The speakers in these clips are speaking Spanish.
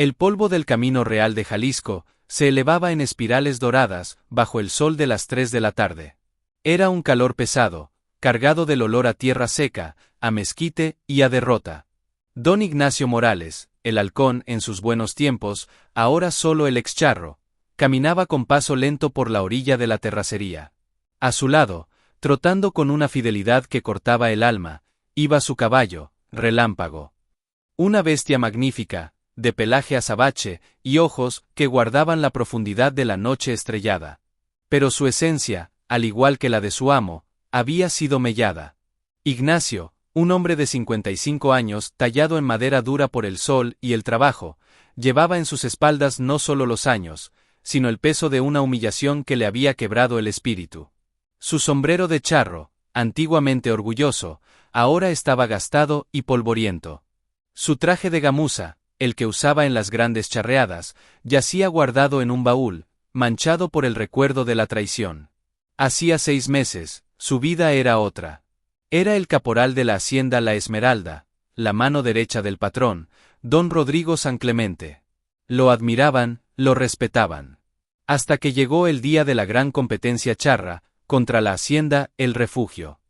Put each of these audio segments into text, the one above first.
El polvo del Camino Real de Jalisco se elevaba en espirales doradas bajo el sol de las 3 de la tarde. Era un calor pesado, cargado del olor a tierra seca, a mezquite y a derrota. Don Ignacio Morales, el halcón en sus buenos tiempos, ahora solo el excharro, caminaba con paso lento por la orilla de la terracería. A su lado, trotando con una fidelidad que cortaba el alma, iba su caballo, Relámpago. Una bestia magnífica, de pelaje azabache y ojos que guardaban la profundidad de la noche estrellada. Pero su esencia, al igual que la de su amo, había sido mellada. Ignacio, un hombre de 55 años tallado en madera dura por el sol y el trabajo, llevaba en sus espaldas no solo los años, sino el peso de una humillación que le había quebrado el espíritu. Su sombrero de charro, antiguamente orgulloso, ahora estaba gastado y polvoriento. Su traje de gamuza, el que usaba en las grandes charreadas, yacía guardado en un baúl, manchado por el recuerdo de la traición. Hacía 6 meses, su vida era otra. Era el caporal de la hacienda La Esmeralda, la mano derecha del patrón, don Rodrigo San Clemente. Lo admiraban, lo respetaban. Hasta que llegó el día de la gran competencia charra, contra la hacienda El Refugio.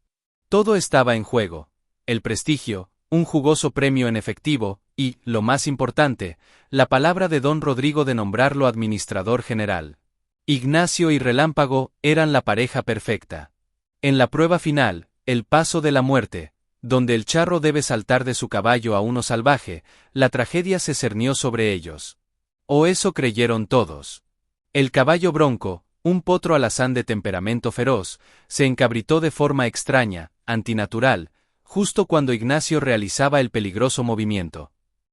Todo estaba en juego: el prestigio, un jugoso premio en efectivo, y, lo más importante, la palabra de don Rodrigo de nombrarlo administrador general. Ignacio y Relámpago eran la pareja perfecta. En la prueba final, el paso de la muerte, donde el charro debe saltar de su caballo a uno salvaje, la tragedia se cernió sobre ellos. O eso creyeron todos. El caballo bronco, un potro alazán de temperamento feroz, se encabritó de forma extraña, antinatural, justo cuando Ignacio realizaba el peligroso movimiento.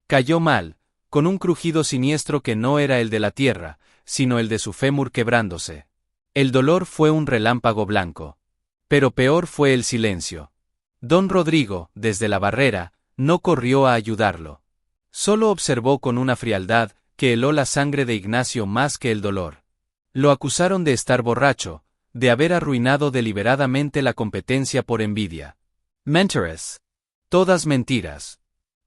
Cayó mal, con un crujido siniestro que no era el de la tierra, sino el de su fémur quebrándose. El dolor fue un relámpago blanco. Pero peor fue el silencio. Don Rodrigo, desde la barrera, no corrió a ayudarlo. Solo observó con una frialdad que heló la sangre de Ignacio más que el dolor. Lo acusaron de estar borracho, de haber arruinado deliberadamente la competencia por envidia. Mentiras. Todas mentiras.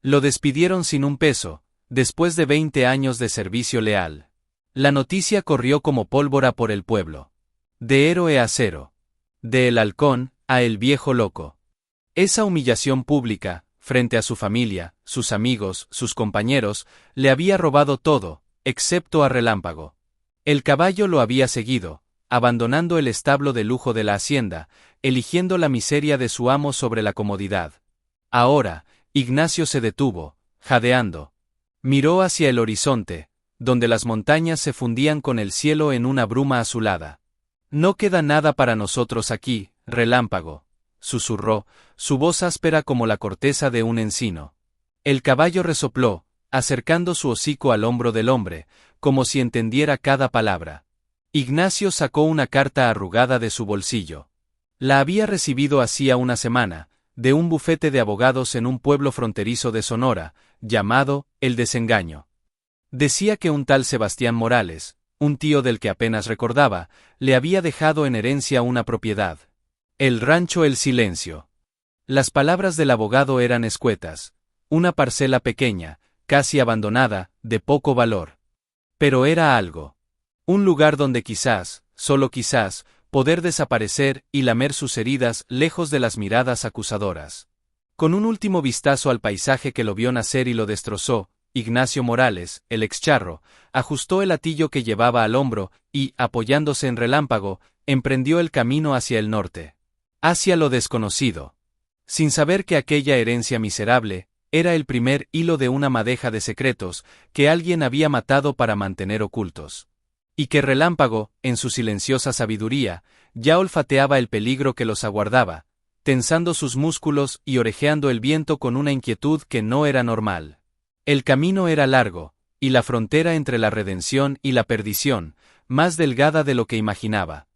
Lo despidieron sin un peso, después de 20 años de servicio leal. La noticia corrió como pólvora por el pueblo. De héroe a cero. De el halcón a el viejo loco. Esa humillación pública, frente a su familia, sus amigos, sus compañeros, le había robado todo, excepto a Relámpago. El caballo lo había seguido, abandonando el establo de lujo de la hacienda, eligiendo la miseria de su amo sobre la comodidad. Ahora, Ignacio se detuvo, jadeando. Miró hacia el horizonte, donde las montañas se fundían con el cielo en una bruma azulada. «No queda nada para nosotros aquí, Relámpago», susurró, su voz áspera como la corteza de un encino. El caballo resopló, acercando su hocico al hombro del hombre, como si entendiera cada palabra. Ignacio sacó una carta arrugada de su bolsillo. La había recibido hacía una semana, de un bufete de abogados en un pueblo fronterizo de Sonora, llamado El Desengaño. Decía que un tal Sebastián Morales, un tío del que apenas recordaba, le había dejado en herencia una propiedad. El rancho El Silencio. Las palabras del abogado eran escuetas. Una parcela pequeña, casi abandonada, de poco valor. Pero era algo. Un lugar donde quizás, solo quizás, poder desaparecer y lamer sus heridas lejos de las miradas acusadoras. Con un último vistazo al paisaje que lo vio nacer y lo destrozó, Ignacio Morales, el excharro, ajustó el hatillo que llevaba al hombro y, apoyándose en Relámpago, emprendió el camino hacia el norte. Hacia lo desconocido. Sin saber que aquella herencia miserable era el primer hilo de una madeja de secretos que alguien había matado para mantener ocultos. Y que Relámpago, en su silenciosa sabiduría, ya olfateaba el peligro que los aguardaba, tensando sus músculos y orejeando el viento con una inquietud que no era normal. El camino era largo, y la frontera entre la redención y la perdición, más delgada de lo que imaginaba.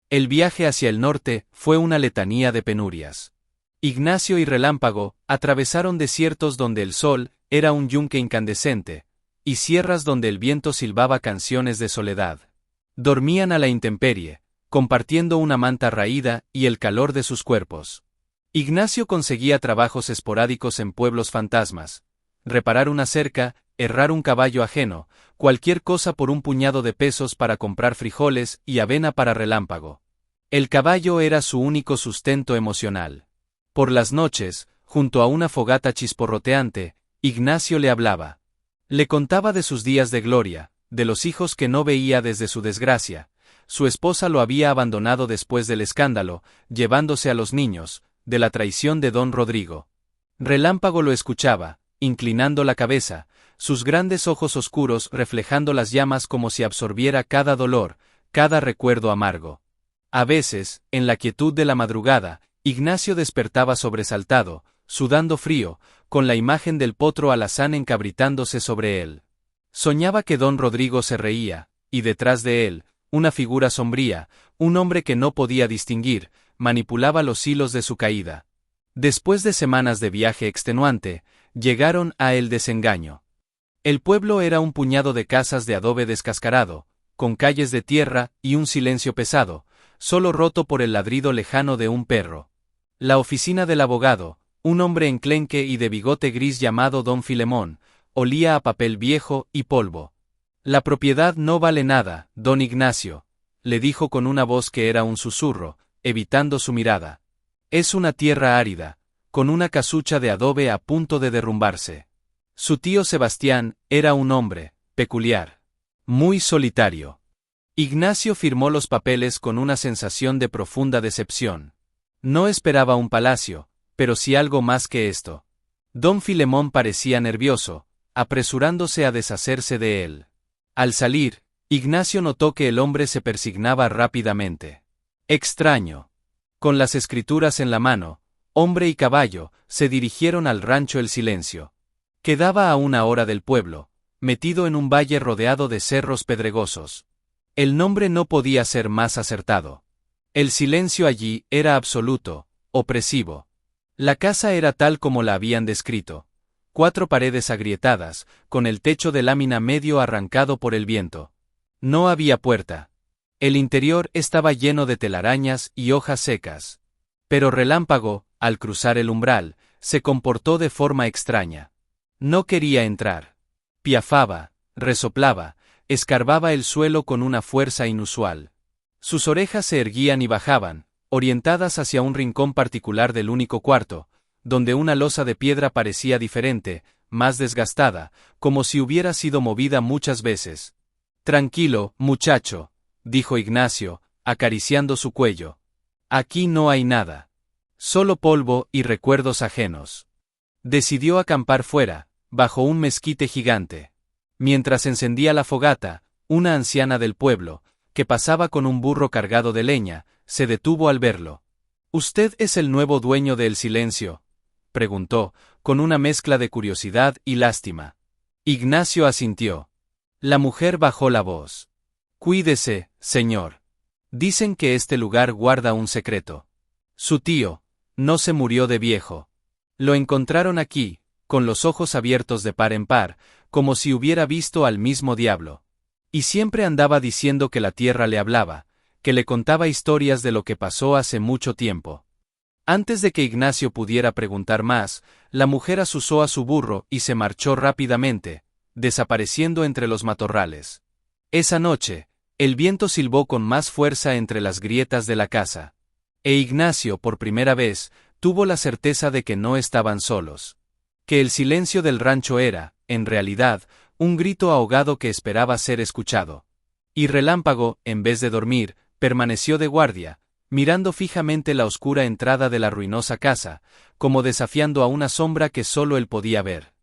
El viaje hacia el norte fue una letanía de penurias. Ignacio y Relámpago atravesaron desiertos donde el sol era un yunque incandescente, y sierras donde el viento silbaba canciones de soledad. Dormían a la intemperie, compartiendo una manta raída y el calor de sus cuerpos. Ignacio conseguía trabajos esporádicos en pueblos fantasmas, reparar una cerca herrar un caballo ajeno, cualquier cosa por un puñado de pesos para comprar frijoles y avena para Relámpago. El caballo era su único sustento emocional. Por las noches, junto a una fogata chisporroteante, Ignacio le hablaba. Le contaba de sus días de gloria, de los hijos que no veía desde su desgracia. Su esposa lo había abandonado después del escándalo, llevándose a los niños, de la traición de don Rodrigo. Relámpago lo escuchaba, inclinando la cabeza, sus grandes ojos oscuros reflejando las llamas como si absorbiera cada dolor, cada recuerdo amargo. A veces, en la quietud de la madrugada, Ignacio despertaba sobresaltado, sudando frío, con la imagen del potro alazán encabritándose sobre él. Soñaba que don Rodrigo se reía, y detrás de él, una figura sombría, un hombre que no podía distinguir, manipulaba los hilos de su caída. Después de semanas de viaje extenuante, llegaron a El Desengaño. El pueblo era un puñado de casas de adobe descascarado, con calles de tierra y un silencio pesado, solo roto por el ladrido lejano de un perro. La oficina del abogado, un hombre enclenque y de bigote gris llamado don Filemón, olía a papel viejo y polvo. La propiedad no vale nada, don Ignacio, le dijo con una voz que era un susurro, evitando su mirada. Es una tierra árida, con una casucha de adobe a punto de derrumbarse. Su tío Sebastián era un hombre peculiar, muy solitario. Ignacio firmó los papeles con una sensación de profunda decepción. No esperaba un palacio, pero sí algo más que esto. Don Filemón parecía nervioso, apresurándose a deshacerse de él. Al salir, Ignacio notó que el hombre se persignaba rápidamente. Extraño. Con las escrituras en la mano, hombre y caballo, se dirigieron al rancho El Silencio. Quedaba a 1 hora del pueblo, metido en un valle rodeado de cerros pedregosos. El nombre no podía ser más acertado. El silencio allí era absoluto, opresivo. La casa era tal como la habían descrito. 4 paredes agrietadas, con el techo de lámina medio arrancado por el viento. No había puerta. El interior estaba lleno de telarañas y hojas secas. Pero Relámpago, al cruzar el umbral, se comportó de forma extraña. No quería entrar. Piafaba, resoplaba, escarbaba el suelo con una fuerza inusual. Sus orejas se erguían y bajaban, orientadas hacia un rincón particular del único cuarto, donde una losa de piedra parecía diferente, más desgastada, como si hubiera sido movida muchas veces. Tranquilo, muchacho, dijo Ignacio, acariciando su cuello. Aquí no hay nada. Solo polvo y recuerdos ajenos. Decidió acampar fuera, bajo un mezquite gigante. Mientras encendía la fogata, una anciana del pueblo, que pasaba con un burro cargado de leña, se detuvo al verlo. ¿Usted es el nuevo dueño de El Silencio?, preguntó, con una mezcla de curiosidad y lástima. Ignacio asintió. La mujer bajó la voz. Cuídese, señor. Dicen que este lugar guarda un secreto. Su tío no se murió de viejo. Lo encontraron aquí, con los ojos abiertos de par en par, como si hubiera visto al mismo diablo. Y siempre andaba diciendo que la tierra le hablaba, que le contaba historias de lo que pasó hace mucho tiempo. Antes de que Ignacio pudiera preguntar más, la mujer azuzó a su burro y se marchó rápidamente, desapareciendo entre los matorrales. Esa noche, el viento silbó con más fuerza entre las grietas de la casa. E Ignacio, por primera vez, tuvo la certeza de que no estaban solos. Que el silencio del rancho era, en realidad, un grito ahogado que esperaba ser escuchado. Y Relámpago, en vez de dormir, permaneció de guardia, mirando fijamente la oscura entrada de la ruinosa casa, como desafiando a una sombra que solo él podía ver.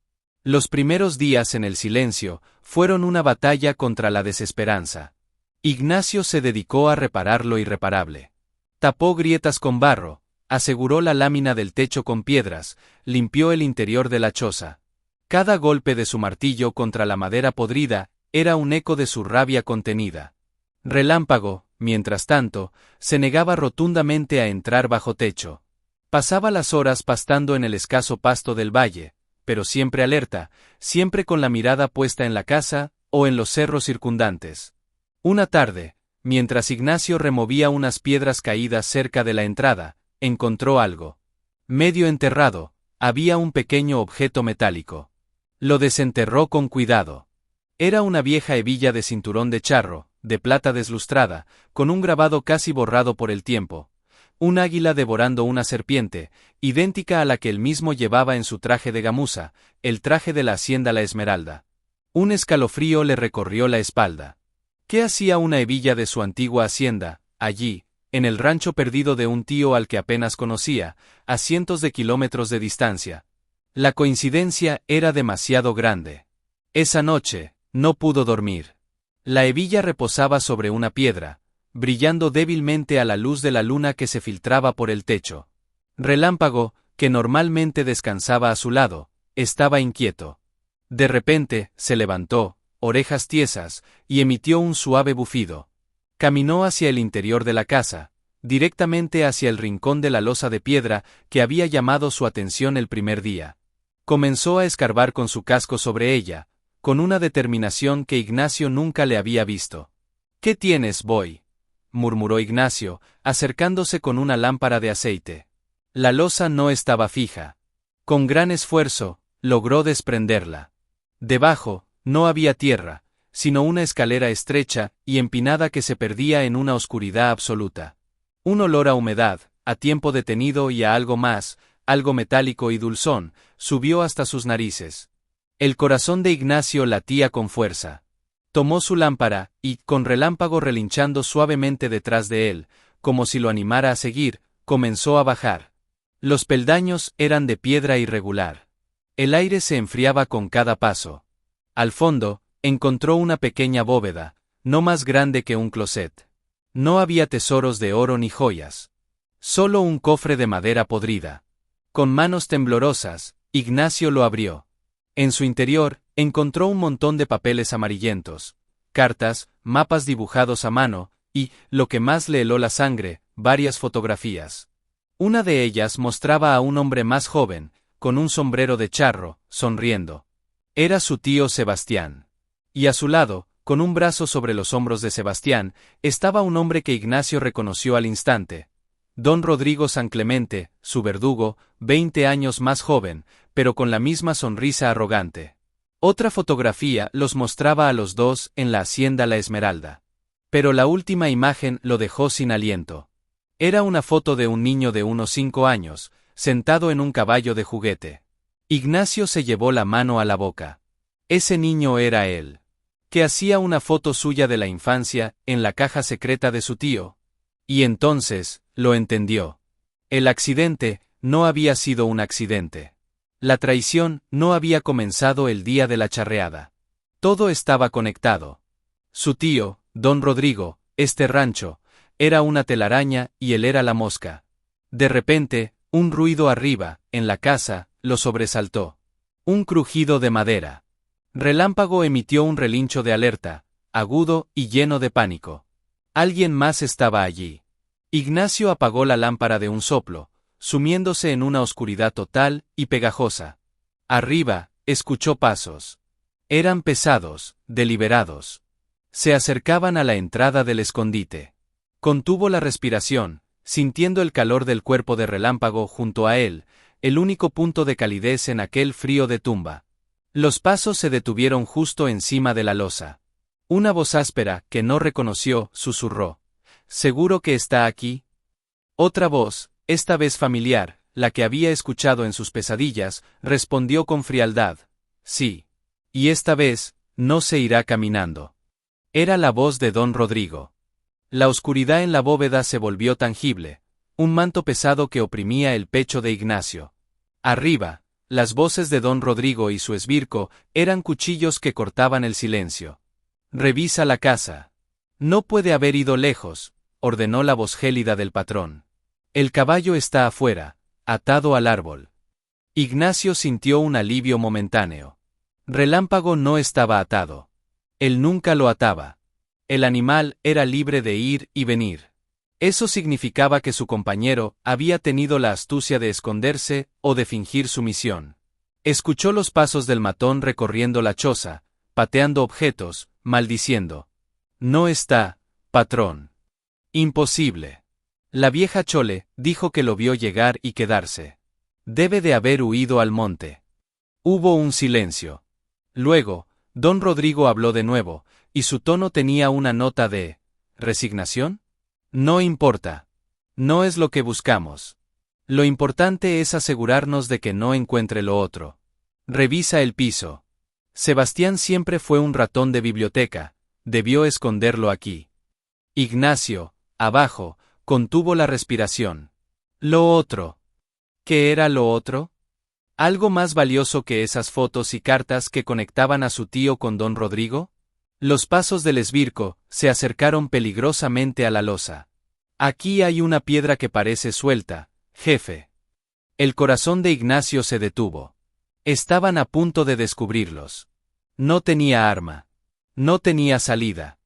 Los primeros días en El Silencio fueron una batalla contra la desesperanza. Ignacio se dedicó a reparar lo irreparable. Tapó grietas con barro, aseguró la lámina del techo con piedras, limpió el interior de la choza. Cada golpe de su martillo contra la madera podrida era un eco de su rabia contenida. Relámpago, mientras tanto, se negaba rotundamente a entrar bajo techo. Pasaba las horas pastando en el escaso pasto del valle, pero siempre alerta, siempre con la mirada puesta en la casa o en los cerros circundantes. Una tarde, mientras Ignacio removía unas piedras caídas cerca de la entrada, encontró algo. Medio enterrado, había un pequeño objeto metálico. Lo desenterró con cuidado. Era una vieja hebilla de cinturón de charro, de plata deslustrada, con un grabado casi borrado por el tiempo. Un águila devorando una serpiente, idéntica a la que él mismo llevaba en su traje de gamuza, el traje de la hacienda La Esmeralda. Un escalofrío le recorrió la espalda. ¿Qué hacía una hebilla de su antigua hacienda, allí, en el rancho perdido de un tío al que apenas conocía, a cientos de kilómetros de distancia? La coincidencia era demasiado grande. Esa noche, no pudo dormir. La hebilla reposaba sobre una piedra, brillando débilmente a la luz de la luna que se filtraba por el techo. Relámpago, que normalmente descansaba a su lado, estaba inquieto. De repente, se levantó, orejas tiesas, y emitió un suave bufido. Caminó hacia el interior de la casa, directamente hacia el rincón de la losa de piedra que había llamado su atención el primer día. Comenzó a escarbar con su casco sobre ella, con una determinación que Ignacio nunca le había visto. «¿Qué tienes, boy?», murmuró Ignacio, acercándose con una lámpara de aceite. La losa no estaba fija. Con gran esfuerzo, logró desprenderla. Debajo, no había tierra, sino una escalera estrecha y empinada que se perdía en una oscuridad absoluta. Un olor a humedad, a tiempo detenido y a algo más, algo metálico y dulzón, subió hasta sus narices. El corazón de Ignacio latía con fuerza. Tomó su lámpara y, con Relámpago relinchando suavemente detrás de él, como si lo animara a seguir, comenzó a bajar. Los peldaños eran de piedra irregular. El aire se enfriaba con cada paso. Al fondo, encontró una pequeña bóveda, no más grande que un closet. No había tesoros de oro ni joyas. Solo un cofre de madera podrida. Con manos temblorosas, Ignacio lo abrió. En su interior, encontró un montón de papeles amarillentos, cartas, mapas dibujados a mano, y, lo que más le heló la sangre, varias fotografías. Una de ellas mostraba a un hombre más joven, con un sombrero de charro, sonriendo. Era su tío Sebastián. Y a su lado, con un brazo sobre los hombros de Sebastián, estaba un hombre que Ignacio reconoció al instante. Don Rodrigo San Clemente, su verdugo, 20 años más joven, pero con la misma sonrisa arrogante. Otra fotografía los mostraba a los dos en la hacienda La Esmeralda. Pero la última imagen lo dejó sin aliento. Era una foto de un niño de unos 5 años, sentado en un caballo de juguete. Ignacio se llevó la mano a la boca. Ese niño era él. Que hacía una foto suya de la infancia, en la caja secreta de su tío. Y entonces, lo entendió. El accidente no había sido un accidente. La traición no había comenzado el día de la charreada. Todo estaba conectado. Su tío, don Rodrigo, este rancho, era una telaraña y él era la mosca. De repente, un ruido arriba, en la casa, lo sobresaltó. Un crujido de madera. Relámpago emitió un relincho de alerta, agudo y lleno de pánico. Alguien más estaba allí. Ignacio apagó la lámpara de un soplo, sumiéndose en una oscuridad total y pegajosa. Arriba, escuchó pasos. Eran pesados, deliberados. Se acercaban a la entrada del escondite. Contuvo la respiración, sintiendo el calor del cuerpo de Relámpago junto a él, el único punto de calidez en aquel frío de tumba. Los pasos se detuvieron justo encima de la losa. Una voz áspera, que no reconoció, susurró. ¿Seguro que está aquí? Otra voz, esta vez familiar, la que había escuchado en sus pesadillas, respondió con frialdad. Sí. Y esta vez, no se irá caminando. Era la voz de don Rodrigo. La oscuridad en la bóveda se volvió tangible, un manto pesado que oprimía el pecho de Ignacio. Arriba, las voces de don Rodrigo y su esbirco eran cuchillos que cortaban el silencio. Revisa la casa. No puede haber ido lejos, ordenó la voz gélida del patrón. El caballo está afuera, atado al árbol. Ignacio sintió un alivio momentáneo. Relámpago no estaba atado. Él nunca lo ataba. El animal era libre de ir y venir. Eso significaba que su compañero había tenido la astucia de esconderse o de fingir sumisión. Escuchó los pasos del matón recorriendo la choza, pateando objetos, maldiciendo. No está, patrón. Imposible. La vieja Chole dijo que lo vio llegar y quedarse. Debe de haber huido al monte. Hubo un silencio. Luego, don Rodrigo habló de nuevo, y su tono tenía una nota de ¿resignación? No importa. No es lo que buscamos. Lo importante es asegurarnos de que no encuentre lo otro. Revisa el piso. Sebastián siempre fue un ratón de biblioteca, debió esconderlo aquí. Ignacio, abajo, contuvo la respiración. Lo otro. ¿Qué era lo otro? ¿Algo más valioso que esas fotos y cartas que conectaban a su tío con don Rodrigo? Los pasos del esbirco se acercaron peligrosamente a la losa. Aquí hay una piedra que parece suelta, jefe. El corazón de Ignacio se detuvo. Estaban a punto de descubrirlos. No tenía arma. No tenía salida.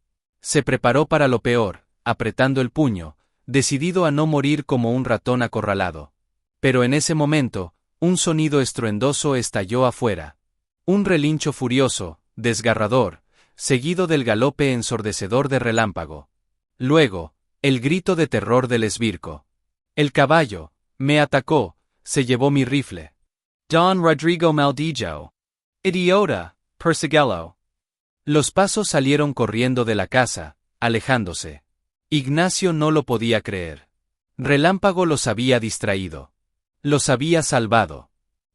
Se preparó para lo peor, apretando el puño, decidido a no morir como un ratón acorralado. Pero en ese momento, un sonido estruendoso estalló afuera. Un relincho furioso, desgarrador, seguido del galope ensordecedor de Relámpago. Luego, el grito de terror del esbirco. El caballo, me atacó, se llevó mi rifle. Don Rodrigo Maldillo. Idiota, persíguelo. Los pasos salieron corriendo de la casa, alejándose. Ignacio no lo podía creer. Relámpago los había distraído. Los había salvado.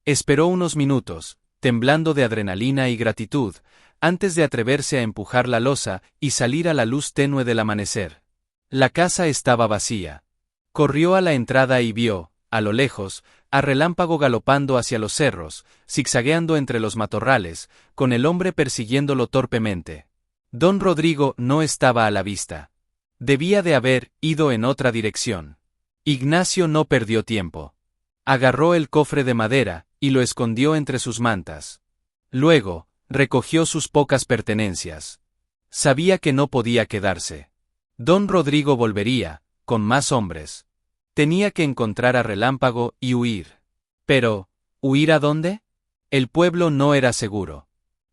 Esperó unos minutos, temblando de adrenalina y gratitud, antes de atreverse a empujar la losa y salir a la luz tenue del amanecer. La casa estaba vacía. Corrió a la entrada y vio, a lo lejos, a Relámpago galopando hacia los cerros, zigzagueando entre los matorrales, con el hombre persiguiéndolo torpemente. Don Rodrigo no estaba a la vista. Debía de haber ido en otra dirección. Ignacio no perdió tiempo. Agarró el cofre de madera y lo escondió entre sus mantas. Luego, recogió sus pocas pertenencias. Sabía que no podía quedarse. Don Rodrigo volvería, con más hombres. Tenía que encontrar a Relámpago y huir. Pero, ¿huir a dónde? El pueblo no era seguro.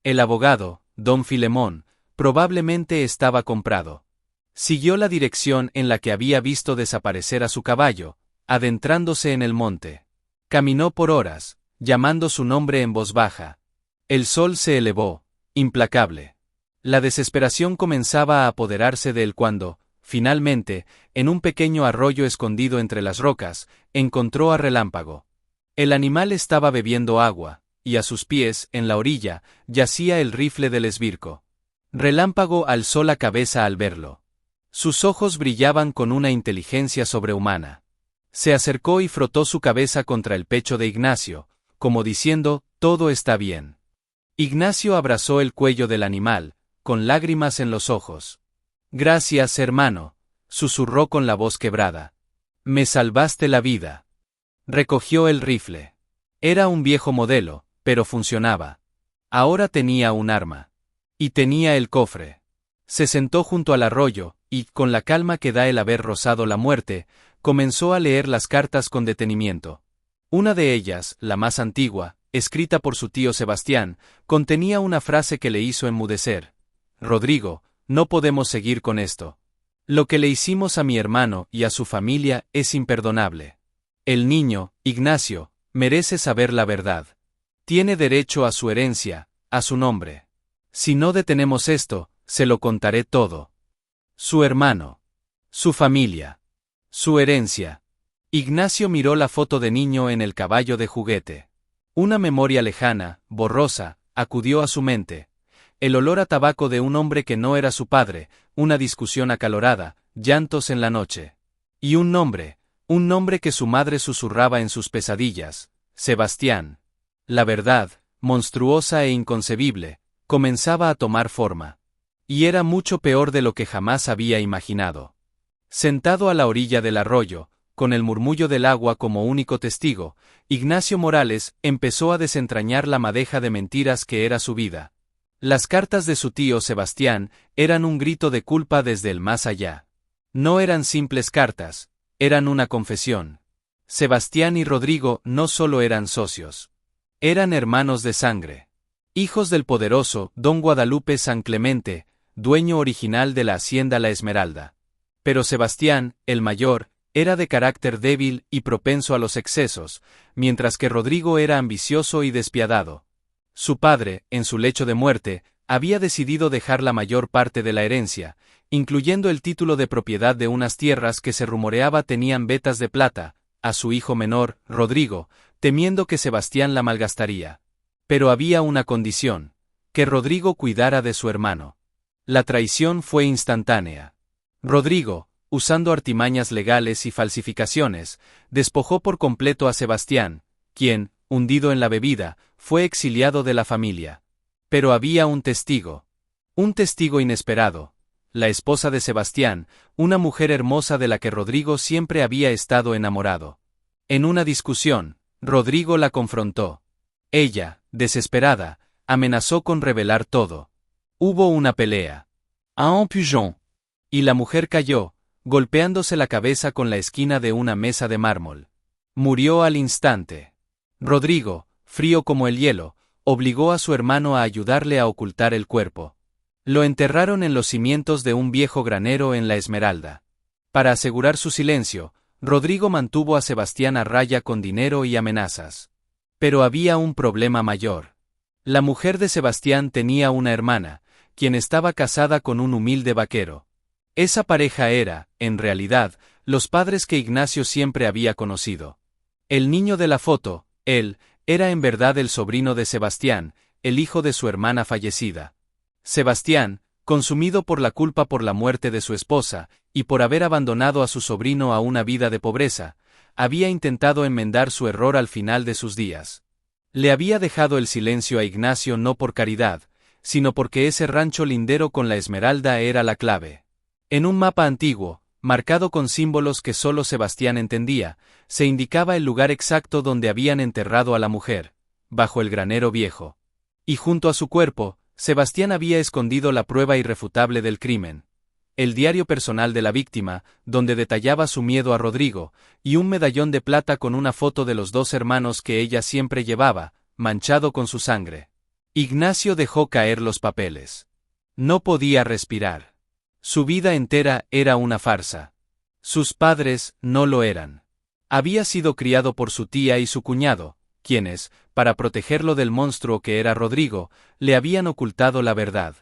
El abogado, don Filemón, probablemente estaba comprado. Siguió la dirección en la que había visto desaparecer a su caballo, adentrándose en el monte. Caminó por horas, llamando su nombre en voz baja. El sol se elevó, implacable. La desesperación comenzaba a apoderarse de él cuando, finalmente, en un pequeño arroyo escondido entre las rocas, encontró a Relámpago. El animal estaba bebiendo agua, y a sus pies, en la orilla, yacía el rifle del esbirco. Relámpago alzó la cabeza al verlo. Sus ojos brillaban con una inteligencia sobrehumana. Se acercó y frotó su cabeza contra el pecho de Ignacio, como diciendo, todo está bien. Ignacio abrazó el cuello del animal, con lágrimas en los ojos. Gracias, hermano, susurró con la voz quebrada. Me salvaste la vida. Recogió el rifle. Era un viejo modelo, pero funcionaba. Ahora tenía un arma. Y tenía el cofre. Se sentó junto al arroyo, y, con la calma que da el haber rozado la muerte, comenzó a leer las cartas con detenimiento. Una de ellas, la más antigua, escrita por su tío Sebastián, contenía una frase que le hizo enmudecer. Rodrigo, no podemos seguir con esto. Lo que le hicimos a mi hermano y a su familia es imperdonable. El niño, Ignacio, merece saber la verdad. Tiene derecho a su herencia, a su nombre. Si no detenemos esto, se lo contaré todo. Su hermano. Su familia. Su herencia. Ignacio miró la foto de niño en el caballo de juguete. Una memoria lejana, borrosa, acudió a su mente. El olor a tabaco de un hombre que no era su padre, una discusión acalorada, llantos en la noche. Y un nombre que su madre susurraba en sus pesadillas, Sebastián. La verdad, monstruosa e inconcebible, comenzaba a tomar forma. Y era mucho peor de lo que jamás había imaginado. Sentado a la orilla del arroyo, con el murmullo del agua como único testigo, Ignacio Morales empezó a desentrañar la madeja de mentiras que era su vida. Las cartas de su tío Sebastián eran un grito de culpa desde el más allá. No eran simples cartas, eran una confesión. Sebastián y Rodrigo no solo eran socios. Eran hermanos de sangre. Hijos del poderoso don Guadalupe San Clemente, dueño original de la hacienda La Esmeralda. Pero Sebastián, el mayor, era de carácter débil y propenso a los excesos, mientras que Rodrigo era ambicioso y despiadado. Su padre, en su lecho de muerte, había decidido dejar la mayor parte de la herencia, incluyendo el título de propiedad de unas tierras que se rumoreaba tenían vetas de plata, a su hijo menor, Rodrigo, temiendo que Sebastián la malgastaría. Pero había una condición: que Rodrigo cuidara de su hermano. La traición fue instantánea. Rodrigo, usando artimañas legales y falsificaciones, despojó por completo a Sebastián, quien, hundido en la bebida, fue exiliado de la familia. Pero había un testigo inesperado: la esposa de Sebastián, una mujer hermosa de la que Rodrigo siempre había estado enamorado. En una discusión, Rodrigo la confrontó. Ella, desesperada, amenazó con revelar todo. Hubo una pelea. Un pigeon. Y la mujer cayó, golpeándose la cabeza con la esquina de una mesa de mármol. Murió al instante. Rodrigo, frío como el hielo, obligó a su hermano a ayudarle a ocultar el cuerpo. Lo enterraron en los cimientos de un viejo granero en La Esmeralda. Para asegurar su silencio, Rodrigo mantuvo a Sebastián a raya con dinero y amenazas. Pero había un problema mayor. La mujer de Sebastián tenía una hermana, quien estaba casada con un humilde vaquero. Esa pareja era, en realidad, los padres que Ignacio siempre había conocido. El niño de la foto, él, era en verdad el sobrino de Sebastián, el hijo de su hermana fallecida. Sebastián, consumido por la culpa por la muerte de su esposa, y por haber abandonado a su sobrino a una vida de pobreza, había intentado enmendar su error al final de sus días. Le había dejado el silencio a Ignacio no por caridad, sino porque ese rancho lindero con La Esmeralda era la clave. En un mapa antiguo, marcado con símbolos que solo Sebastián entendía, se indicaba el lugar exacto donde habían enterrado a la mujer, bajo el granero viejo. Y junto a su cuerpo, Sebastián había escondido la prueba irrefutable del crimen: el diario personal de la víctima, donde detallaba su miedo a Rodrigo, y un medallón de plata con una foto de los dos hermanos que ella siempre llevaba, manchado con su sangre. Ignacio dejó caer los papeles. No podía respirar. Su vida entera era una farsa. Sus padres no lo eran. Había sido criado por su tía y su cuñado, quienes, para protegerlo del monstruo que era Rodrigo, le habían ocultado la verdad.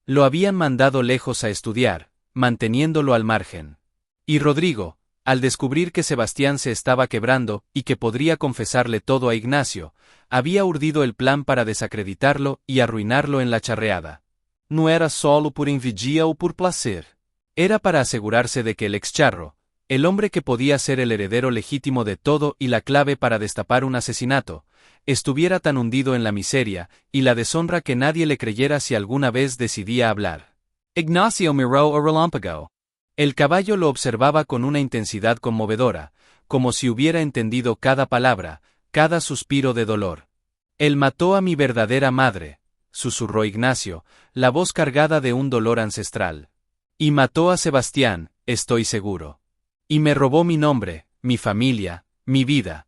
Lo habían mandado lejos a estudiar, manteniéndolo al margen. Y Rodrigo, al descubrir que Sebastián se estaba quebrando y que podría confesarle todo a Ignacio, había urdido el plan para desacreditarlo y arruinarlo en la charreada. No era solo por envidia o por placer. Era para asegurarse de que el excharro, el hombre que podía ser el heredero legítimo de todo y la clave para destapar un asesinato, estuviera tan hundido en la miseria y la deshonra que nadie le creyera si alguna vez decidía hablar. Ignacio miró a Relámpago. El caballo lo observaba con una intensidad conmovedora, como si hubiera entendido cada palabra, cada suspiro de dolor. Él mató a mi verdadera madre, susurró Ignacio, la voz cargada de un dolor ancestral. Y mató a Sebastián, estoy seguro. Y me robó mi nombre, mi familia, mi vida.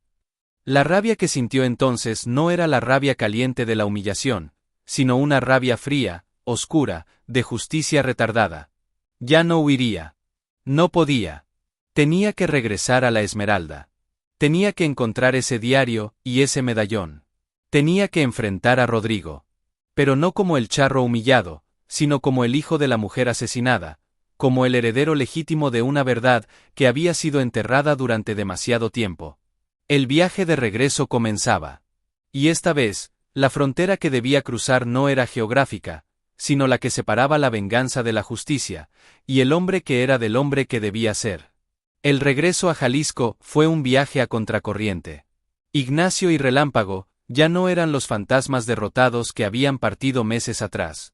La rabia que sintió entonces no era la rabia caliente de la humillación, sino una rabia fría, oscura, de justicia retardada. Ya no huiría. No podía. Tenía que regresar a La Esmeralda. Tenía que encontrar ese diario y ese medallón. Tenía que enfrentar a Rodrigo. Pero no como el charro humillado, sino como el hijo de la mujer asesinada, como el heredero legítimo de una verdad que había sido enterrada durante demasiado tiempo. El viaje de regreso comenzaba. Y esta vez, la frontera que debía cruzar no era geográfica, sino la que separaba la venganza de la justicia, y el hombre que era del hombre que debía ser. El regreso a Jalisco fue un viaje a contracorriente. Ignacio y Relámpago ya no eran los fantasmas derrotados que habían partido meses atrás.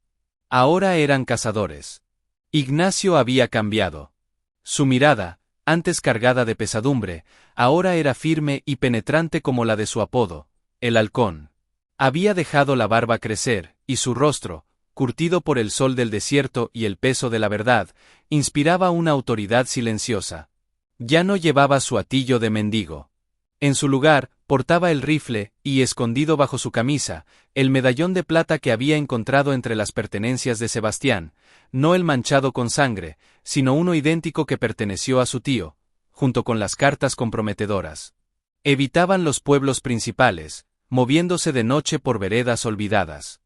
Ahora eran cazadores. Ignacio había cambiado. Su mirada, antes cargada de pesadumbre, ahora era firme y penetrante como la de su apodo, el Halcón. Había dejado la barba crecer, y su rostro, curtido por el sol del desierto y el peso de la verdad, inspiraba una autoridad silenciosa. Ya no llevaba su hatillo de mendigo. En su lugar, portaba el rifle y, escondido bajo su camisa, el medallón de plata que había encontrado entre las pertenencias de Sebastián, no el manchado con sangre, sino uno idéntico que perteneció a su tío, junto con las cartas comprometedoras. Evitaban los pueblos principales, moviéndose de noche por veredas olvidadas.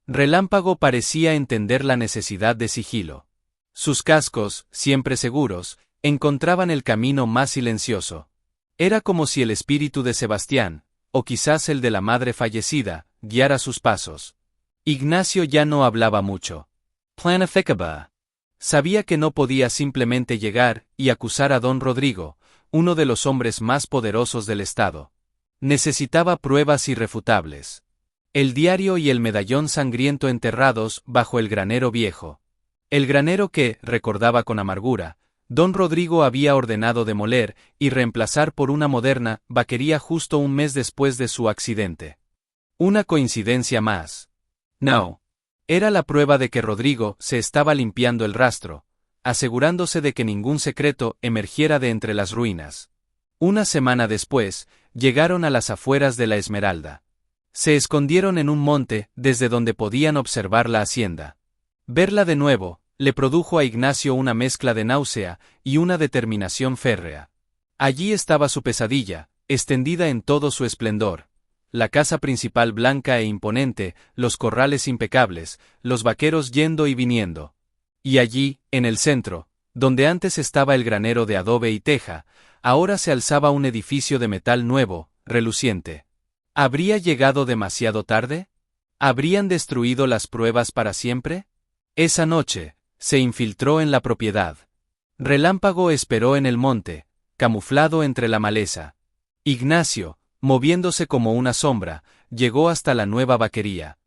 Relámpago parecía entender la necesidad de sigilo. Sus cascos, siempre seguros, encontraban el camino más silencioso. Era como si el espíritu de Sebastián, o quizás el de la madre fallecida, guiara sus pasos. Ignacio ya no hablaba mucho. Planificaba. Sabía que no podía simplemente llegar y acusar a don Rodrigo, uno de los hombres más poderosos del estado. Necesitaba pruebas irrefutables. El diario y el medallón sangriento enterrados bajo el granero viejo. El granero que, recordaba con amargura, don Rodrigo había ordenado demoler y reemplazar por una moderna vaquería justo un mes después de su accidente. Una coincidencia más. No. Era la prueba de que Rodrigo se estaba limpiando el rastro, asegurándose de que ningún secreto emergiera de entre las ruinas. Una semana después, llegaron a las afueras de la Esmeralda. Se escondieron en un monte desde donde podían observar la hacienda. Verla de nuevo le produjo a Ignacio una mezcla de náusea y una determinación férrea. Allí estaba su pesadilla, extendida en todo su esplendor. La casa principal blanca e imponente, los corrales impecables, los vaqueros yendo y viniendo. Y allí, en el centro, donde antes estaba el granero de adobe y teja, ahora se alzaba un edificio de metal nuevo, reluciente. ¿Habría llegado demasiado tarde? ¿Habrían destruido las pruebas para siempre? Esa noche, se infiltró en la propiedad. Relámpago esperó en el monte, camuflado entre la maleza. Ignacio, moviéndose como una sombra, llegó hasta la nueva vaquería.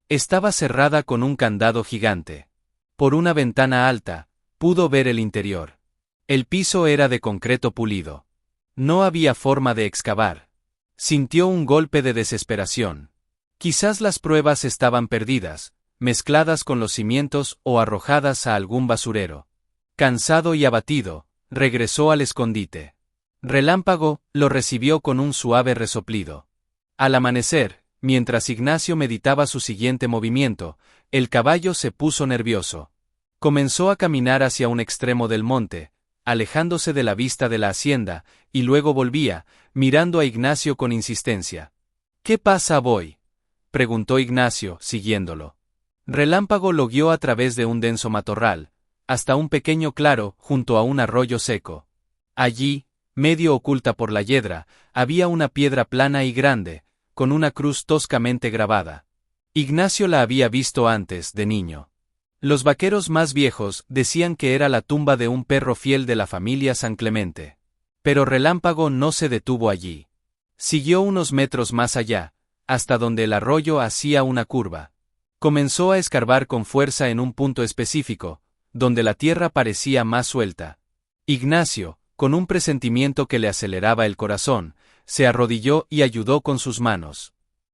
Estaba cerrada con un candado gigante. Por una ventana alta, pudo ver el interior. El piso era de concreto pulido. No había forma de excavar. Sintió un golpe de desesperación. Quizás las pruebas estaban perdidas, mezcladas con los cimientos o arrojadas a algún basurero. Cansado y abatido, regresó al escondite. Relámpago lo recibió con un suave resoplido. Al amanecer, mientras Ignacio meditaba su siguiente movimiento, el caballo se puso nervioso. Comenzó a caminar hacia un extremo del monte, alejándose de la vista de la hacienda, y luego volvía, mirando a Ignacio con insistencia. ¿Qué pasa, boy?, preguntó Ignacio, siguiéndolo. Relámpago lo guió a través de un denso matorral, hasta un pequeño claro junto a un arroyo seco. Allí, medio oculta por la yedra, había una piedra plana y grande, con una cruz toscamente grabada. Ignacio la había visto antes, de niño. Los vaqueros más viejos decían que era la tumba de un perro fiel de la familia San Clemente. Pero Relámpago no se detuvo allí. Siguió unos metros más allá, hasta donde el arroyo hacía una curva. Comenzó a escarbar con fuerza en un punto específico, donde la tierra parecía más suelta. Ignacio, con un presentimiento que le aceleraba el corazón, se arrodilló y ayudó con sus manos.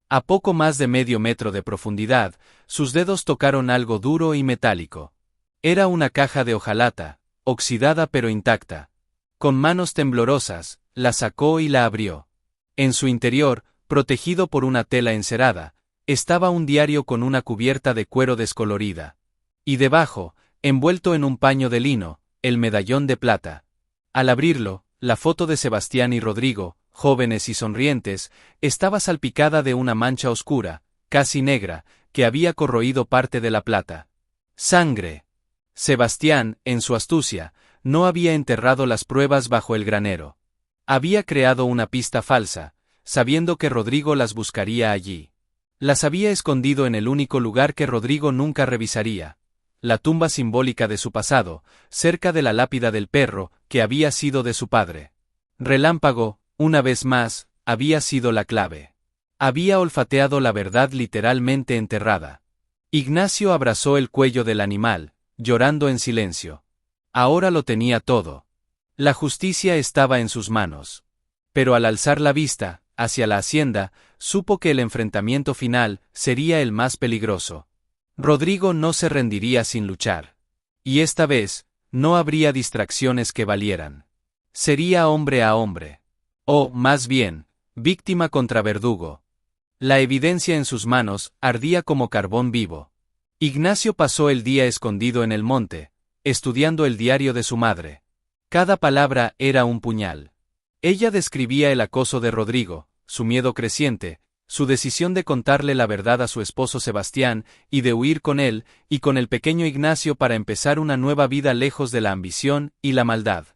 A poco más de medio metro de profundidad, sus dedos tocaron algo duro y metálico. Era una caja de hojalata, oxidada pero intacta. Con manos temblorosas, la sacó y la abrió. En su interior, protegido por una tela encerada, estaba un diario con una cubierta de cuero descolorida. Y debajo, envuelto en un paño de lino, el medallón de plata. Al abrirlo, la foto de Sebastián y Rodrigo, jóvenes y sonrientes, estaba salpicada de una mancha oscura, casi negra, que había corroído parte de la plata. ¡Sangre! Sebastián, en su astucia, no había enterrado las pruebas bajo el granero. Había creado una pista falsa, sabiendo que Rodrigo las buscaría allí. Las había escondido en el único lugar que Rodrigo nunca revisaría, la tumba simbólica de su pasado, cerca de la lápida del perro, que había sido de su padre. Relámpago, una vez más, había sido la clave. Había olfateado la verdad literalmente enterrada. Ignacio abrazó el cuello del animal, llorando en silencio. Ahora lo tenía todo. La justicia estaba en sus manos. Pero al alzar la vista, hacia la hacienda, supo que el enfrentamiento final sería el más peligroso. Rodrigo no se rendiría sin luchar. Y esta vez, no habría distracciones que valieran. Sería hombre a hombre. O, más bien, víctima contra verdugo. La evidencia en sus manos ardía como carbón vivo. Ignacio pasó el día escondido en el monte, estudiando el diario de su madre. Cada palabra era un puñal. Ella describía el acoso de Rodrigo, su miedo creciente, su decisión de contarle la verdad a su esposo Sebastián, y de huir con él, y con el pequeño Ignacio para empezar una nueva vida lejos de la ambición y la maldad.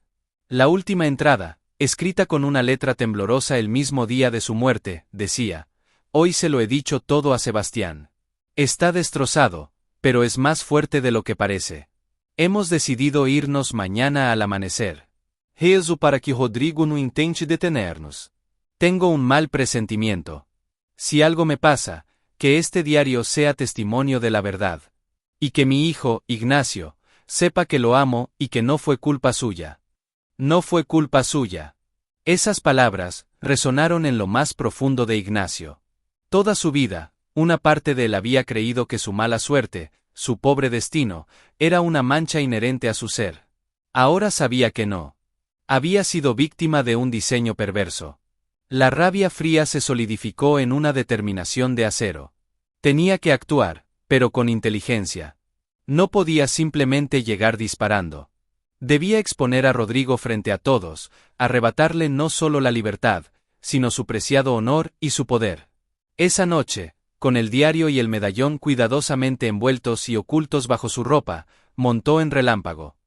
La última entrada, escrita con una letra temblorosa el mismo día de su muerte, decía: «Hoy se lo he dicho todo a Sebastián. Está destrozado, pero es más fuerte de lo que parece. Hemos decidido irnos mañana al amanecer. Rezo para que Rodrigo no intente detenernos. Tengo un mal presentimiento. Si algo me pasa, que este diario sea testimonio de la verdad. Y que mi hijo, Ignacio, sepa que lo amo y que no fue culpa suya». No fue culpa suya. Esas palabras resonaron en lo más profundo de Ignacio. Toda su vida, una parte de él había creído que su mala suerte, su pobre destino, era una mancha inherente a su ser. Ahora sabía que no. Había sido víctima de un diseño perverso. La rabia fría se solidificó en una determinación de acero. Tenía que actuar, pero con inteligencia. No podía simplemente llegar disparando. Debía exponer a Rodrigo frente a todos, arrebatarle no solo la libertad, sino su preciado honor y su poder. Esa noche, con el diario y el medallón cuidadosamente envueltos y ocultos bajo su ropa, montó en Relámpago.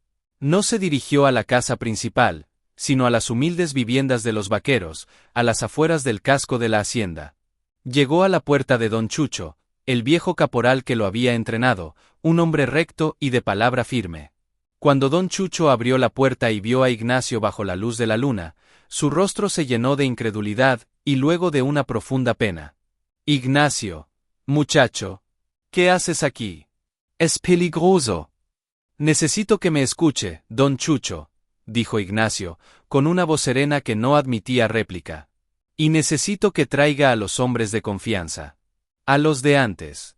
No se dirigió a la casa principal, sino a las humildes viviendas de los vaqueros, a las afueras del casco de la hacienda. Llegó a la puerta de don Chucho, el viejo caporal que lo había entrenado, un hombre recto y de palabra firme. Cuando don Chucho abrió la puerta y vio a Ignacio bajo la luz de la luna, su rostro se llenó de incredulidad y luego de una profunda pena. «Ignacio, muchacho, ¿qué haces aquí? Es peligroso». «Necesito que me escuche, don Chucho», dijo Ignacio, con una voz serena que no admitía réplica. «Y necesito que traiga a los hombres de confianza. A los de antes».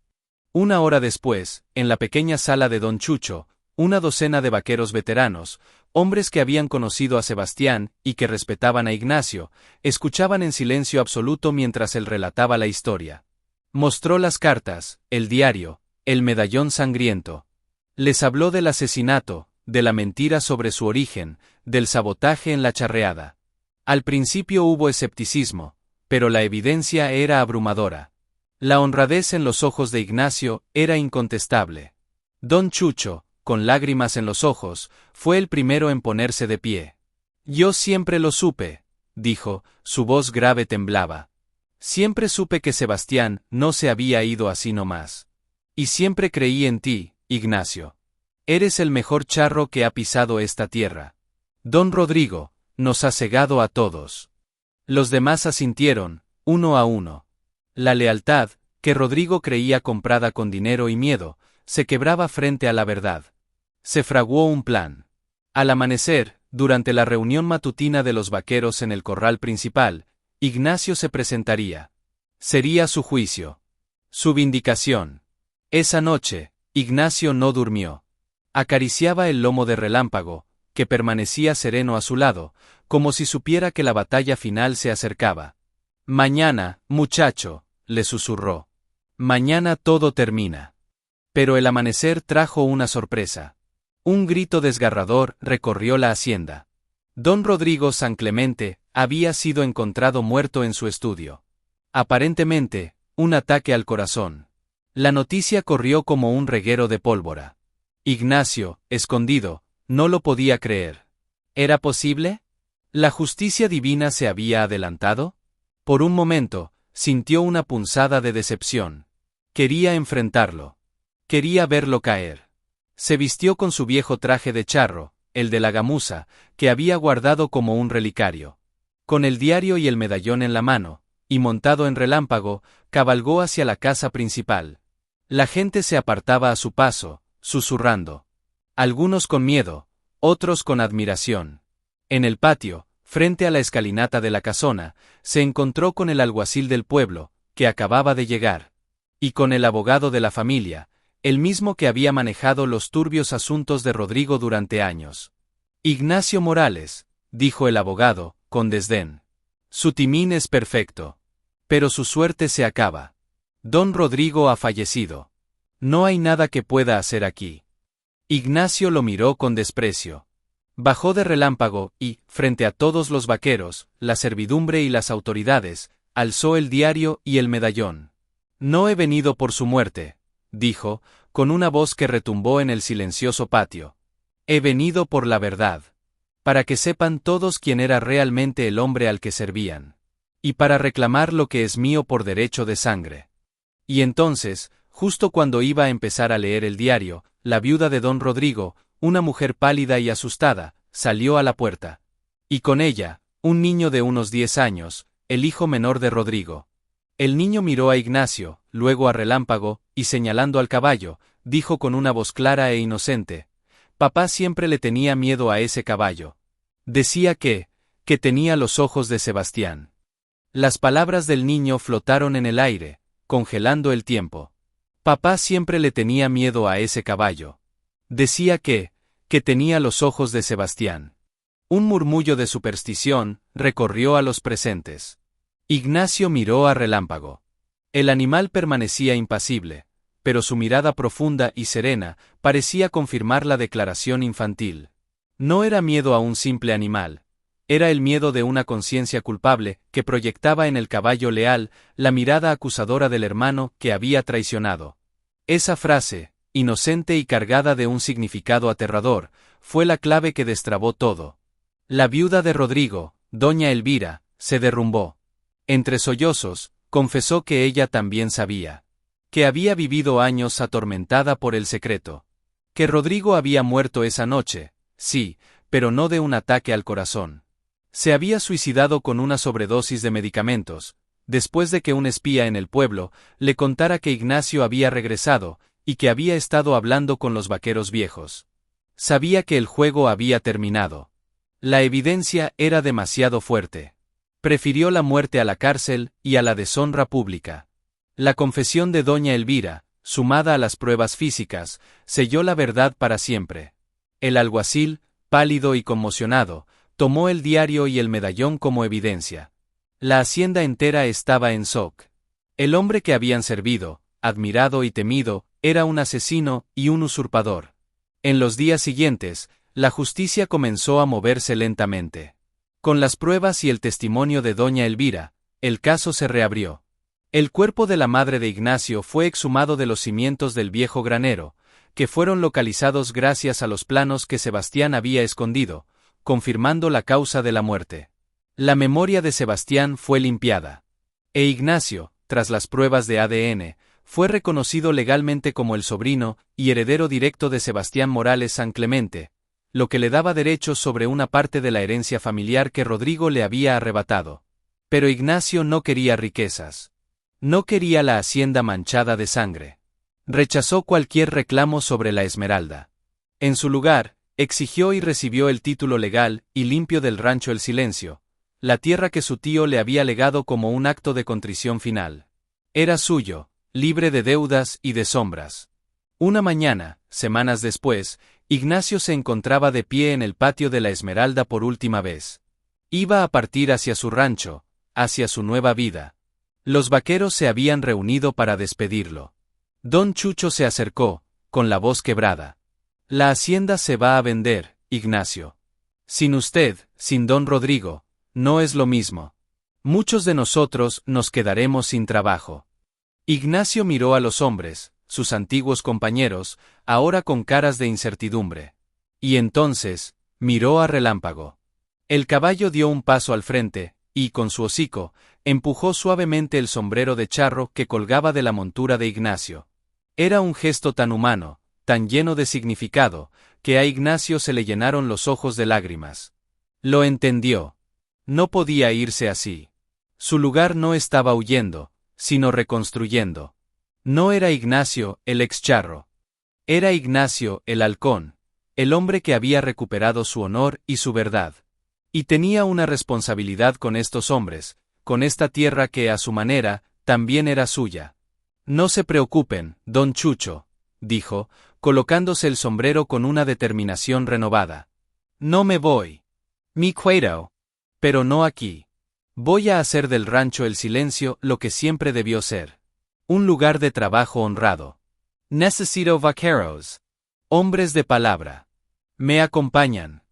Una hora después, en la pequeña sala de don Chucho, una docena de vaqueros veteranos, hombres que habían conocido a Sebastián y que respetaban a Ignacio, escuchaban en silencio absoluto mientras él relataba la historia. Mostró las cartas, el diario, el medallón sangriento. Les habló del asesinato, de la mentira sobre su origen, del sabotaje en la charreada. Al principio hubo escepticismo, pero la evidencia era abrumadora. La honradez en los ojos de Ignacio era incontestable. Don Chucho, con lágrimas en los ojos, fue el primero en ponerse de pie. «Yo siempre lo supe», dijo, su voz grave temblaba. «Siempre supe que Sebastián no se había ido así nomás. Y siempre creí en ti, Ignacio. Eres el mejor charro que ha pisado esta tierra. Don Rodrigo, nos ha cegado a todos». Los demás asintieron, uno a uno. La lealtad, que Rodrigo creía comprada con dinero y miedo, se quebraba frente a la verdad. Se fraguó un plan. Al amanecer, durante la reunión matutina de los vaqueros en el corral principal, Ignacio se presentaría. Sería su juicio. Su vindicación. Esa noche, Ignacio no durmió. Acariciaba el lomo de Relámpago, que permanecía sereno a su lado, como si supiera que la batalla final se acercaba. «Mañana, muchacho», le susurró. «Mañana todo termina». Pero el amanecer trajo una sorpresa. Un grito desgarrador recorrió la hacienda. Don Rodrigo San Clemente había sido encontrado muerto en su estudio. Aparentemente, un ataque al corazón. La noticia corrió como un reguero de pólvora. Ignacio, escondido, no lo podía creer. ¿Era posible? ¿La justicia divina se había adelantado? Por un momento, sintió una punzada de decepción. Quería enfrentarlo. Quería verlo caer. Se vistió con su viejo traje de charro, el de la gamuza, que había guardado como un relicario. Con el diario y el medallón en la mano, y montado en Relámpago, cabalgó hacia la casa principal. La gente se apartaba a su paso, susurrando. Algunos con miedo, otros con admiración. En el patio, frente a la escalinata de la casona, se encontró con el alguacil del pueblo, que acababa de llegar. Y con el abogado de la familia, el mismo que había manejado los turbios asuntos de Rodrigo durante años. «Ignacio Morales», dijo el abogado, con desdén. «Su timín es perfecto. Pero su suerte se acaba. Don Rodrigo ha fallecido. No hay nada que pueda hacer aquí». Ignacio lo miró con desprecio. Bajó de Relámpago y, frente a todos los vaqueros, la servidumbre y las autoridades, alzó el diario y el medallón. No he venido por su muerte, dijo, con una voz que retumbó en el silencioso patio. He venido por la verdad. Para que sepan todos quién era realmente el hombre al que servían. Y para reclamar lo que es mío por derecho de sangre. Y entonces, justo cuando iba a empezar a leer el diario, la viuda de don Rodrigo, una mujer pálida y asustada, salió a la puerta. Y con ella, un niño de unos 10 años, el hijo menor de Rodrigo. El niño miró a Ignacio, luego a Relámpago, y señalando al caballo, dijo con una voz clara e inocente: Papá siempre le tenía miedo a ese caballo. Decía que tenía los ojos de Sebastián. Las palabras del niño flotaron en el aire, congelando el tiempo. Papá siempre le tenía miedo a ese caballo. Decía que tenía los ojos de Sebastián. Un murmullo de superstición recorrió a los presentes. Ignacio miró a Relámpago. El animal permanecía impasible, pero su mirada profunda y serena parecía confirmar la declaración infantil. No era miedo a un simple animal. Era el miedo de una conciencia culpable que proyectaba en el caballo leal la mirada acusadora del hermano que había traicionado. Esa frase, inocente y cargada de un significado aterrador, fue la clave que destrabó todo. La viuda de Rodrigo, doña Elvira, se derrumbó. Entre sollozos, confesó que ella también sabía. Que había vivido años atormentada por el secreto. Que Rodrigo había muerto esa noche, sí, pero no de un ataque al corazón. Se había suicidado con una sobredosis de medicamentos, después de que un espía en el pueblo le contara que Ignacio había regresado, y que había estado hablando con los vaqueros viejos. Sabía que el juego había terminado. La evidencia era demasiado fuerte. Prefirió la muerte a la cárcel y a la deshonra pública. La confesión de doña Elvira, sumada a las pruebas físicas, selló la verdad para siempre. El alguacil, pálido y conmocionado, tomó el diario y el medallón como evidencia. La hacienda entera estaba en shock. El hombre que habían servido, admirado y temido, era un asesino y un usurpador. En los días siguientes, la justicia comenzó a moverse lentamente. Con las pruebas y el testimonio de doña Elvira, el caso se reabrió. El cuerpo de la madre de Ignacio fue exhumado de los cimientos del viejo granero, que fueron localizados gracias a los planos que Sebastián había escondido, confirmando la causa de la muerte. La memoria de Sebastián fue limpiada. E Ignacio, tras las pruebas de ADN, fue reconocido legalmente como el sobrino y heredero directo de Sebastián Morales San Clemente, lo que le daba derechos sobre una parte de la herencia familiar que Rodrigo le había arrebatado. Pero Ignacio no quería riquezas. No quería la hacienda manchada de sangre. Rechazó cualquier reclamo sobre la Esmeralda. En su lugar, exigió y recibió el título legal y limpio del rancho El Silencio, la tierra que su tío le había legado como un acto de contrición final. Era suyo, libre de deudas y de sombras. Una mañana, semanas después, Ignacio se encontraba de pie en el patio de la Esmeralda por última vez. Iba a partir hacia su rancho, hacia su nueva vida. Los vaqueros se habían reunido para despedirlo. Don Chucho se acercó, con la voz quebrada. La hacienda se va a vender, Ignacio. Sin usted, sin don Rodrigo, no es lo mismo. Muchos de nosotros nos quedaremos sin trabajo. Ignacio miró a los hombres, sus antiguos compañeros, ahora con caras de incertidumbre. Y entonces, miró a Relámpago. El caballo dio un paso al frente, y con su hocico, empujó suavemente el sombrero de charro que colgaba de la montura de Ignacio. Era un gesto tan humano, tan lleno de significado, que a Ignacio se le llenaron los ojos de lágrimas. Lo entendió. No podía irse así. Su lugar no estaba huyendo, sino reconstruyendo. No era Ignacio, el ex-charro. Era Ignacio, el halcón, el hombre que había recuperado su honor y su verdad. Y tenía una responsabilidad con estos hombres, con esta tierra que, a su manera, también era suya. No se preocupen, don Chucho, dijo, colocándose el sombrero con una determinación renovada. No me voy. Me quedo. Pero no aquí. Voy a hacer del rancho El Silencio lo que siempre debió ser. Un lugar de trabajo honrado. Necesito vaqueros. Hombres de palabra. ¿Me acompañan?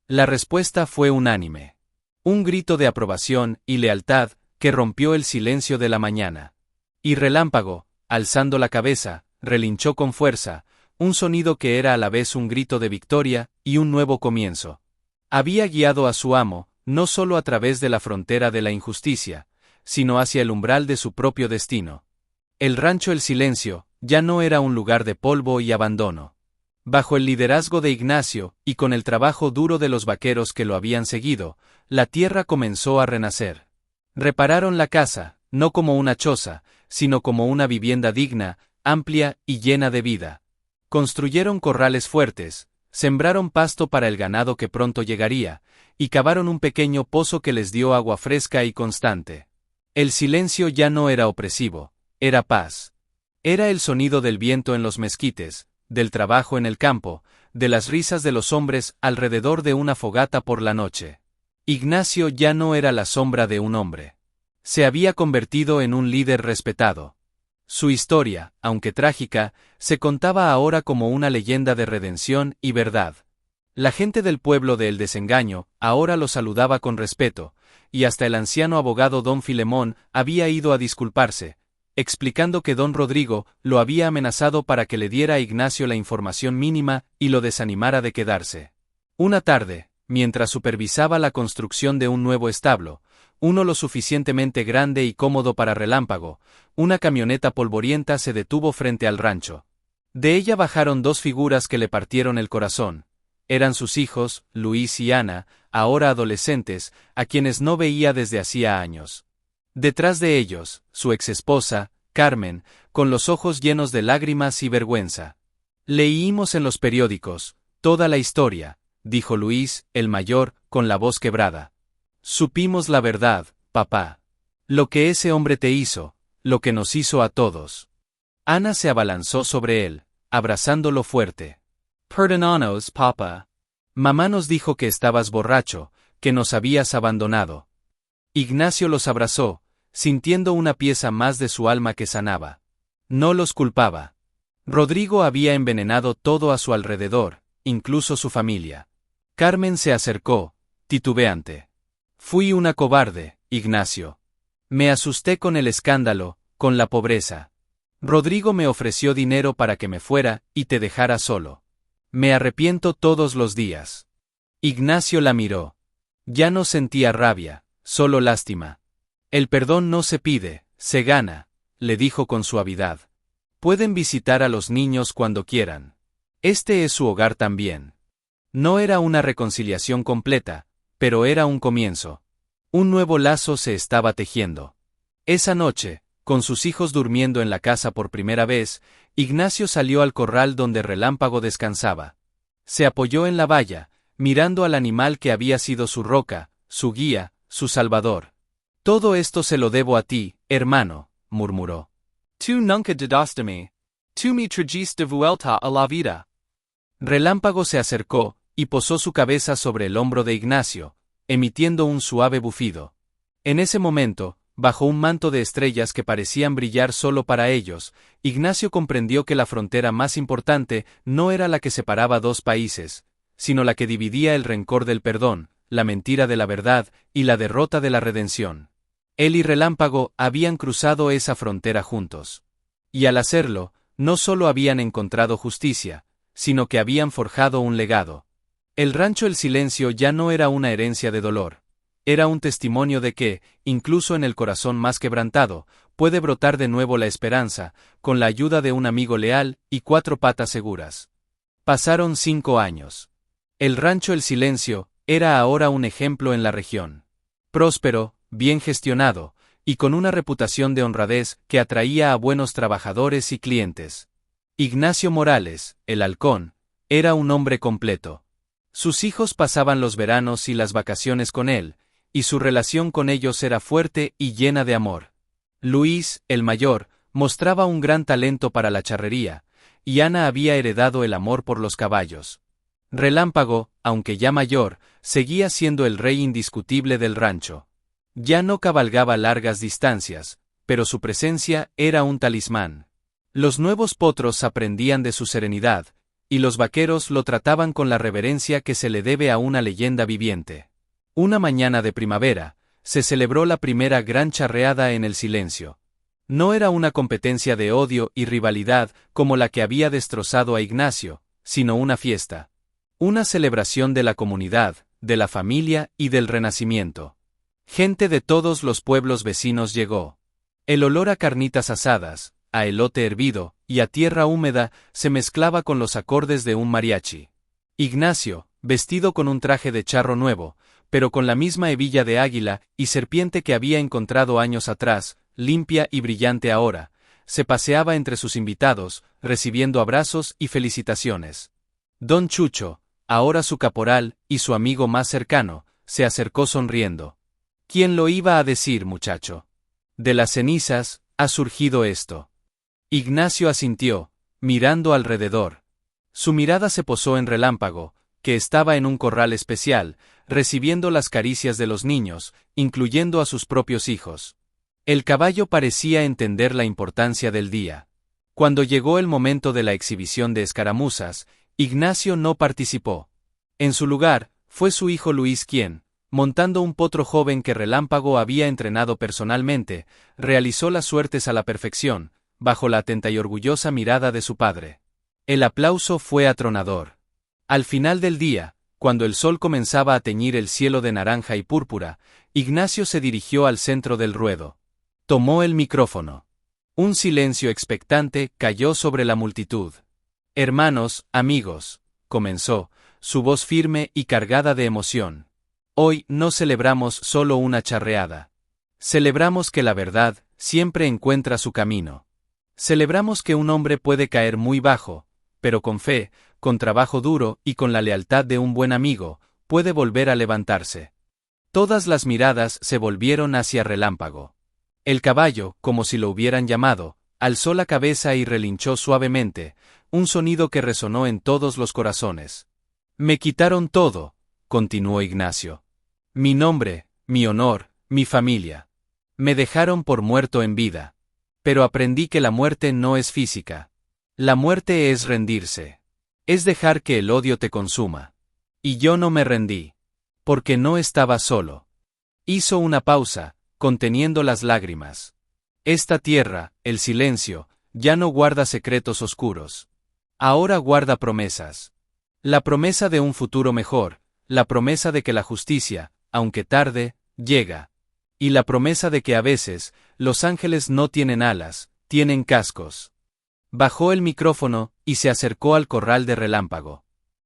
La respuesta fue unánime. Un grito de aprobación y lealtad que rompió el silencio de la mañana. Y Relámpago, alzando la cabeza, relinchó con fuerza, un sonido que era a la vez un grito de victoria y un nuevo comienzo. Había guiado a su amo, no solo a través de la frontera de la injusticia, sino hacia el umbral de su propio destino. El rancho El Silencio ya no era un lugar de polvo y abandono. Bajo el liderazgo de Ignacio, y con el trabajo duro de los vaqueros que lo habían seguido, la tierra comenzó a renacer. Repararon la casa, no como una choza, sino como una vivienda digna, amplia y llena de vida. Construyeron corrales fuertes, sembraron pasto para el ganado que pronto llegaría, y cavaron un pequeño pozo que les dio agua fresca y constante. El silencio ya no era opresivo, era paz. Era el sonido del viento en los mezquites, del trabajo en el campo, de las risas de los hombres alrededor de una fogata por la noche. Ignacio ya no era la sombra de un hombre. Se había convertido en un líder respetado. Su historia, aunque trágica, se contaba ahora como una leyenda de redención y verdad. La gente del pueblo de El Desengaño ahora lo saludaba con respeto, y hasta el anciano abogado don Filemón había ido a disculparse, explicando que don Rodrigo lo había amenazado para que le diera a Ignacio la información mínima y lo desanimara de quedarse. Una tarde, mientras supervisaba la construcción de un nuevo establo, uno lo suficientemente grande y cómodo para Relámpago, una camioneta polvorienta se detuvo frente al rancho. De ella bajaron dos figuras que le partieron el corazón. Eran sus hijos, Luis y Ana, ahora adolescentes, a quienes no veía desde hacía años. Detrás de ellos, su exesposa, Carmen, con los ojos llenos de lágrimas y vergüenza. Leímos en los periódicos toda la historia, dijo Luis, el mayor, con la voz quebrada. Supimos la verdad, papá. Lo que ese hombre te hizo, lo que nos hizo a todos. Ana se abalanzó sobre él, abrazándolo fuerte. Perdónanos, papá. Mamá nos dijo que estabas borracho, que nos habías abandonado. Ignacio los abrazó, sintiendo una pieza más de su alma que sanaba. No los culpaba. Rodrigo había envenenado todo a su alrededor, incluso su familia. Carmen se acercó, titubeante. Fui una cobarde, Ignacio. Me asusté con el escándalo, con la pobreza. Rodrigo me ofreció dinero para que me fuera y te dejara solo. Me arrepiento todos los días. Ignacio la miró. Ya no sentía rabia, solo lástima. El perdón no se pide, se gana, le dijo con suavidad. Pueden visitar a los niños cuando quieran. Este es su hogar también. No era una reconciliación completa, pero era un comienzo. Un nuevo lazo se estaba tejiendo. Esa noche, con sus hijos durmiendo en la casa por primera vez, Ignacio salió al corral donde Relámpago descansaba. Se apoyó en la valla, mirando al animal que había sido su roca, su guía, su salvador. Todo esto se lo debo a ti, hermano, murmuró. Tú nunca dudaste de mí. Tú me trajiste de vuelta a la vida. Relámpago se acercó y posó su cabeza sobre el hombro de Ignacio, emitiendo un suave bufido. En ese momento, bajo un manto de estrellas que parecían brillar solo para ellos, Ignacio comprendió que la frontera más importante no era la que separaba dos países, sino la que dividía el rencor del perdón, la mentira de la verdad y la derrota de la redención. Él y Relámpago habían cruzado esa frontera juntos. Y al hacerlo, no solo habían encontrado justicia, sino que habían forjado un legado. El rancho El Silencio ya no era una herencia de dolor. Era un testimonio de que, incluso en el corazón más quebrantado, puede brotar de nuevo la esperanza, con la ayuda de un amigo leal y 4 patas seguras. Pasaron 5 años. El rancho El Silencio era ahora un ejemplo en la región. Próspero, bien gestionado, y con una reputación de honradez que atraía a buenos trabajadores y clientes. Ignacio Morales, el halcón, era un hombre completo. Sus hijos pasaban los veranos y las vacaciones con él, y su relación con ellos era fuerte y llena de amor. Luis, el mayor, mostraba un gran talento para la charrería, y Ana había heredado el amor por los caballos. Relámpago, aunque ya mayor, seguía siendo el rey indiscutible del rancho. Ya no cabalgaba largas distancias, pero su presencia era un talismán. Los nuevos potros aprendían de su serenidad, y los vaqueros lo trataban con la reverencia que se le debe a una leyenda viviente. Una mañana de primavera, se celebró la primera gran charreada en el silencio. No era una competencia de odio y rivalidad como la que había destrozado a Ignacio, sino una fiesta. Una celebración de la comunidad, de la familia y del renacimiento. Gente de todos los pueblos vecinos llegó. El olor a carnitas asadas, a elote hervido y a tierra húmeda se mezclaba con los acordes de un mariachi. Ignacio, vestido con un traje de charro nuevo, pero con la misma hebilla de águila y serpiente que había encontrado años atrás, limpia y brillante ahora, se paseaba entre sus invitados, recibiendo abrazos y felicitaciones. Don Chucho, ahora su caporal y su amigo más cercano, se acercó sonriendo. ¿Quién lo iba a decir, muchacho? De las cenizas ha surgido esto. Ignacio asintió, mirando alrededor. Su mirada se posó en Relámpago, que estaba en un corral especial, recibiendo las caricias de los niños, incluyendo a sus propios hijos. El caballo parecía entender la importancia del día. Cuando llegó el momento de la exhibición de escaramuzas, Ignacio no participó. En su lugar, fue su hijo Luis quien, montando un potro joven que Relámpago había entrenado personalmente, realizó las suertes a la perfección, bajo la atenta y orgullosa mirada de su padre. El aplauso fue atronador. Al final del día, cuando el sol comenzaba a teñir el cielo de naranja y púrpura, Ignacio se dirigió al centro del ruedo. Tomó el micrófono. Un silencio expectante cayó sobre la multitud. Hermanos, amigos, comenzó, su voz firme y cargada de emoción. Hoy no celebramos solo una charreada. Celebramos que la verdad siempre encuentra su camino. Celebramos que un hombre puede caer muy bajo, pero con fe, con trabajo duro y con la lealtad de un buen amigo, puede volver a levantarse. Todas las miradas se volvieron hacia Relámpago. El caballo, como si lo hubieran llamado, alzó la cabeza y relinchó suavemente, un sonido que resonó en todos los corazones. Me quitaron todo, continuó Ignacio. Mi nombre, mi honor, mi familia. Me dejaron por muerto en vida. Pero aprendí que la muerte no es física. La muerte es rendirse. Es dejar que el odio te consuma. Y yo no me rendí. Porque no estaba solo. Hizo una pausa, conteniendo las lágrimas. Esta tierra, el silencio, ya no guarda secretos oscuros. Ahora guarda promesas. La promesa de un futuro mejor, la promesa de que la justicia, aunque tarde, llega. Y la promesa de que a veces, los ángeles no tienen alas, tienen cascos. Bajó el micrófono y se acercó al corral de Relámpago.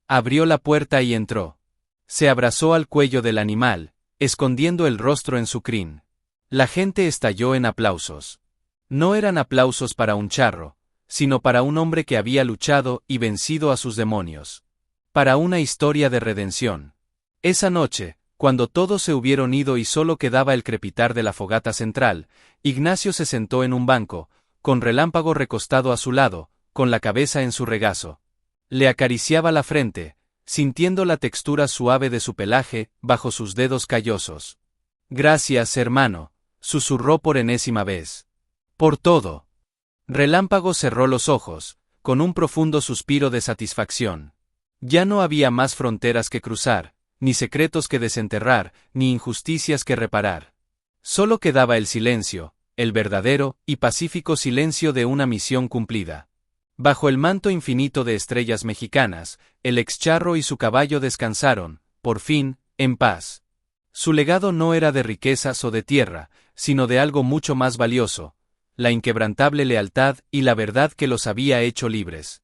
Abrió la puerta y entró. Se abrazó al cuello del animal, escondiendo el rostro en su crin. La gente estalló en aplausos. No eran aplausos para un charro, sino para un hombre que había luchado y vencido a sus demonios. Para una historia de redención. Esa noche, cuando todos se hubieron ido y solo quedaba el crepitar de la fogata central, Ignacio se sentó en un banco, con Relámpago recostado a su lado, con la cabeza en su regazo. Le acariciaba la frente, sintiendo la textura suave de su pelaje bajo sus dedos callosos. Gracias, hermano, susurró por enésima vez. Por todo. Relámpago cerró los ojos, con un profundo suspiro de satisfacción. Ya no había más fronteras que cruzar, ni secretos que desenterrar, ni injusticias que reparar. Solo quedaba el silencio, el verdadero y pacífico silencio de una misión cumplida. Bajo el manto infinito de estrellas mexicanas, el excharro y su caballo descansaron, por fin, en paz. Su legado no era de riquezas o de tierra, sino de algo mucho más valioso, la inquebrantable lealtad y la verdad que los había hecho libres.